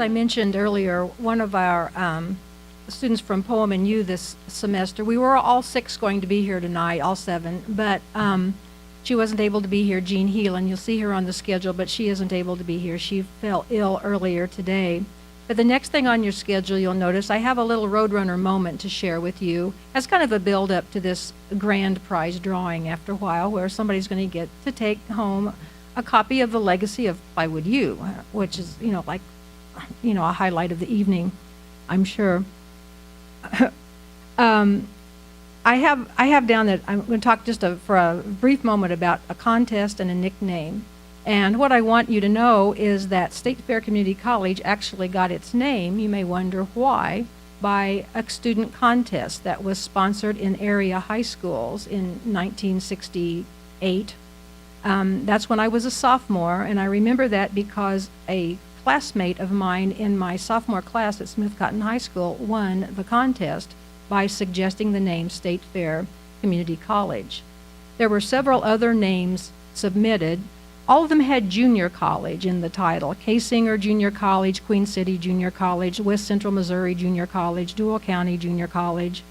I mentioned earlier, one of our students from Poem and You this semester, we were all 6 going to be here tonight, all 7, but she wasn't able to be here, Jean Heelan. You'll see her on the schedule, but she isn't able to be here. She fell ill earlier today. But the next thing on your schedule, you'll notice I have a little Roadrunner moment to share with you as kind of a build-up to this grand prize drawing after a while, where somebody's going to get to take home a copy of The Legacy of Plywood U, which is, a highlight of the evening, I'm sure. I have down that I'm going to talk just for a brief moment about a contest and a nickname. And what I want you to know is that State Fair Community College actually got its name, you may wonder why, by a student contest that was sponsored in area high schools in 1968. That's when I was a sophomore, and I remember that because a classmate of mine in my sophomore class at Smith Cotton High School won the contest by suggesting the name State Fair Community College. There were several other names submitted. All of them had junior college in the title. K. Singer Junior College, Queen City Junior College, West Central Missouri Junior College, Dual County Junior College.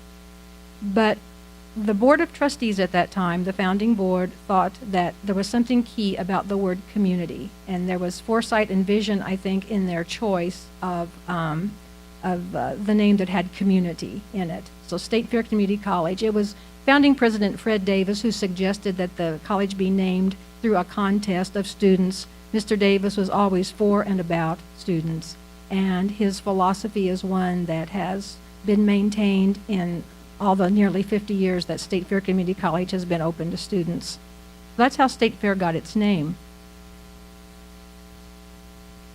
But the Board of Trustees at that time, the founding board, thought that there was something key about the word community. And there was foresight and vision, I think, in their choice of the name that had community in it. So State Fair Community College. It was founding president Fred Davis who suggested that the college be named through a contest of students. Mr. Davis was always for and about students, and his philosophy is one that has been maintained in all the nearly 50 years that State Fair Community College has been open to students. That's how State Fair got its name.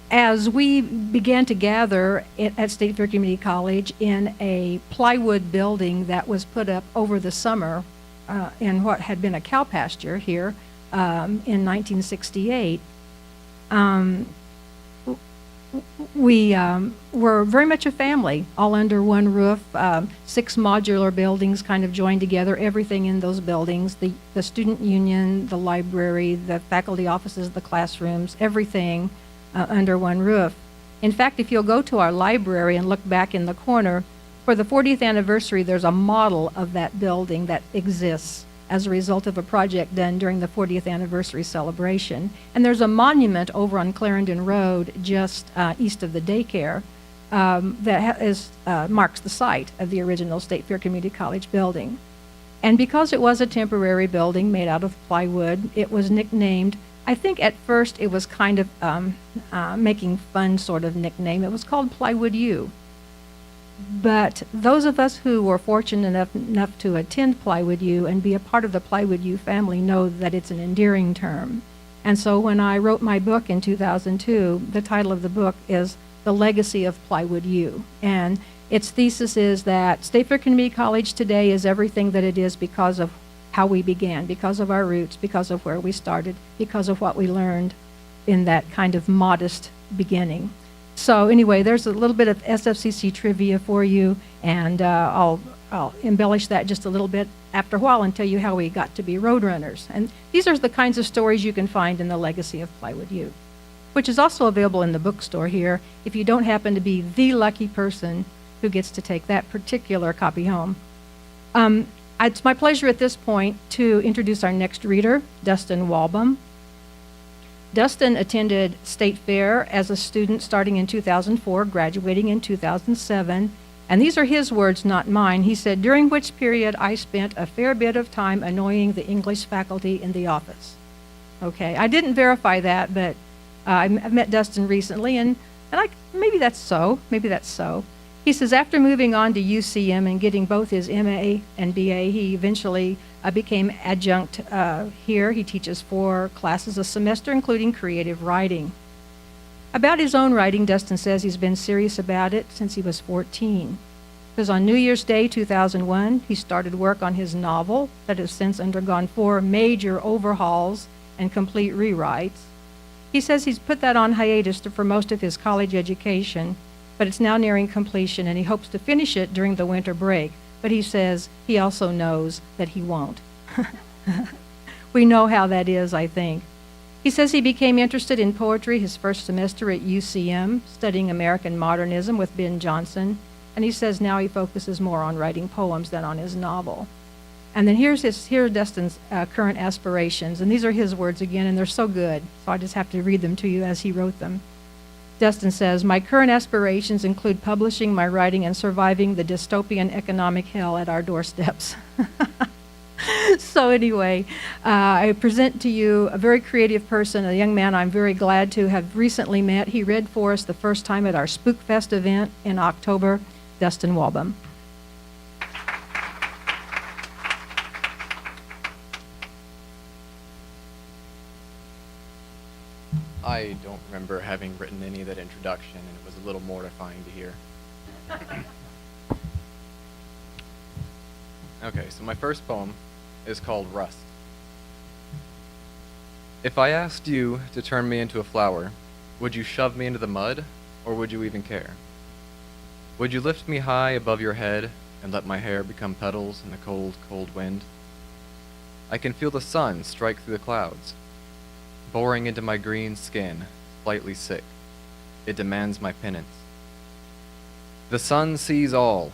As we began to gather at State Fair Community College in a plywood building that was put up over the summer in what had been a cow pasture here in 1968, we were very much a family, all under one roof, 6 modular buildings kind of joined together, everything in those buildings, the student union, the library, the faculty offices, the classrooms, everything under one roof. In fact, if you'll go to our library and look back in the corner, for the 40th anniversary, there's a model of that building that exists as a result of a project done during the 40th anniversary celebration. And there's a monument over on Clarendon Road, just east of the daycare, that marks the site of the original State Fair Community College building. And because it was a temporary building made out of plywood, it was nicknamed, I think at first it was kind of making fun sort of nickname. It was called Plywood U. But those of us who were fortunate enough to attend Plywood U and be a part of the Plywood U family know that it's an endearing term. And so when I wrote my book in 2002, the title of the book is The Legacy of Plywood U. And its thesis is that State Fair Community College today is everything that it is because of how we began, because of our roots, because of where we started, because of what we learned in that kind of modest beginning. So anyway, there's a little bit of SFCC trivia for you, and I'll embellish that just a little bit after a while and tell you how we got to be Roadrunners. And these are the kinds of stories you can find in The Legacy of Plywood U, which is also available in the bookstore here if you don't happen to be the lucky person who gets to take that particular copy home. It's my pleasure at this point to introduce our next reader, Dustin Walbom. Dustin attended State Fair as a student starting in 2004, graduating in 2007. And these are his words, not mine. He said, during which period I spent a fair bit of time annoying the English faculty in the office. Okay, I didn't verify that, but I've met Dustin recently, and maybe that's so. He says, after moving on to UCM and getting both his MA and BA, he eventually became adjunct here. He teaches 4 classes a semester, including creative writing. About his own writing, Dustin says he's been serious about it since he was 14. Because on New Year's Day 2001, he started work on his novel that has since undergone 4 major overhauls and complete rewrites. He says he's put that on hiatus for most of his college education, but it's now nearing completion, and he hopes to finish it during the winter break. But he says he also knows that he won't. We know how that is, I think. He says he became interested in poetry his first semester at UCM, studying American modernism with Ben Jonson, and he says now he focuses more on writing poems than on his novel. And then here are Dustin's current aspirations, and these are his words again, and they're so good, so I just have to read them to you as he wrote them. Dustin says, "My current aspirations include publishing my writing and surviving the dystopian economic hell at our doorsteps." So anyway, I present to you a very creative person, a young man I'm very glad to have recently met. He read for us the first time at our Spofest event in October, Dustin Walbom. I don't remember having written any of that introduction, and it was a little mortifying to hear. Okay, so my first poem is called Rust. If I asked you to turn me into a flower, would you shove me into the mud, or would you even care? Would you lift me high above your head and let my hair become petals in the cold, cold wind? I can feel the sun strike through the clouds, boring into my green skin, slightly sick. It demands my penance. The sun sees all.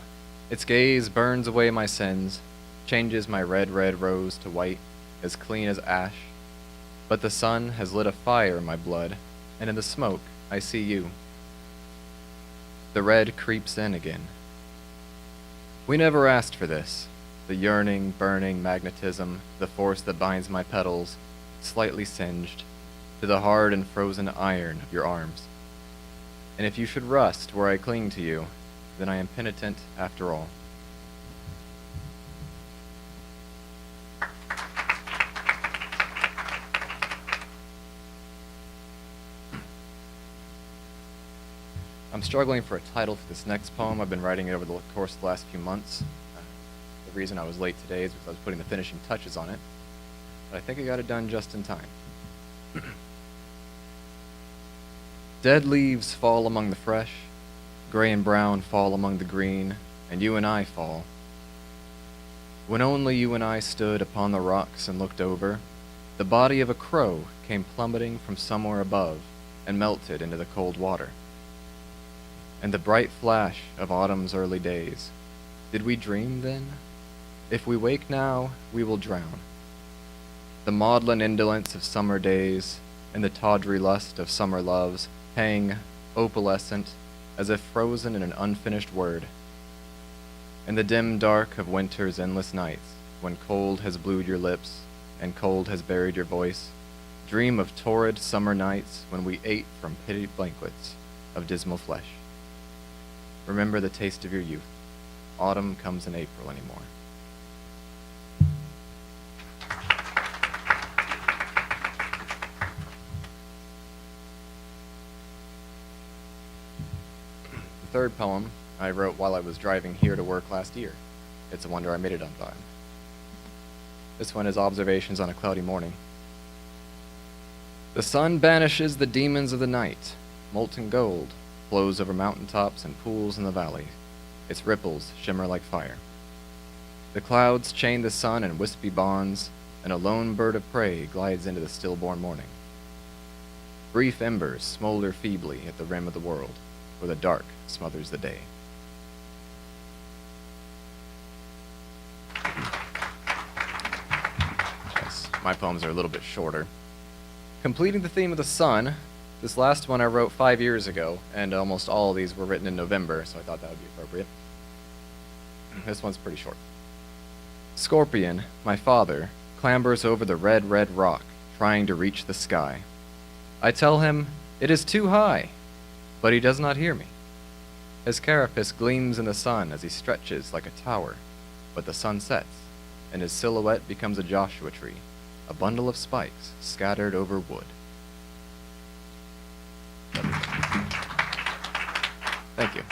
Its gaze burns away my sins, changes my red, red rose to white, as clean as ash. But the sun has lit a fire in my blood, and in the smoke I see you. The red creeps in again. We never asked for this. The yearning, burning magnetism, the force that binds my petals, slightly singed, to the hard and frozen iron of your arms. And if you should rust where I cling to you, then I am penitent after all. I'm struggling for a title for this next poem. I've been writing it over the course of the last few months. The reason I was late today is because I was putting the finishing touches on it, but I think I got it done just in time. Dead leaves fall among the fresh, gray and brown fall among the green, and you and I fall. When only you and I stood upon the rocks and looked over, the body of a crow came plummeting from somewhere above and melted into the cold water. And the bright flash of autumn's early days, did we dream then? If we wake now, we will drown. The maudlin indolence of summer days and the tawdry lust of summer loves hang opalescent as if frozen in an unfinished word. In the dim dark of winter's endless nights, when cold has blued your lips and cold has buried your voice, dream of torrid summer nights when we ate from pitted banquets of dismal flesh. Remember the taste of your youth. Autumn comes in April anymore. The third poem I wrote while I was driving here to work last year. It's a wonder I made it on time. This one is Observations on a Cloudy Morning. The sun banishes the demons of the night. Molten gold flows over mountaintops and pools in the valley. Its ripples shimmer like fire. The clouds chain the sun in wispy bonds, and a lone bird of prey glides into the stillborn morning. Brief embers smolder feebly at the rim of the world, where the dark smothers the day. Yes, my poems are a little bit shorter. Completing the theme of the sun, this last one I wrote 5 years ago, and almost all of these were written in November, so I thought that would be appropriate. This one's pretty short. Scorpion, my father, clambers over the red, red rock, trying to reach the sky. I tell him, it is too high, but he does not hear me. His carapace gleams in the sun as he stretches like a tower, but the sun sets, and his silhouette becomes a Joshua tree, a bundle of spikes scattered over wood. Thank you.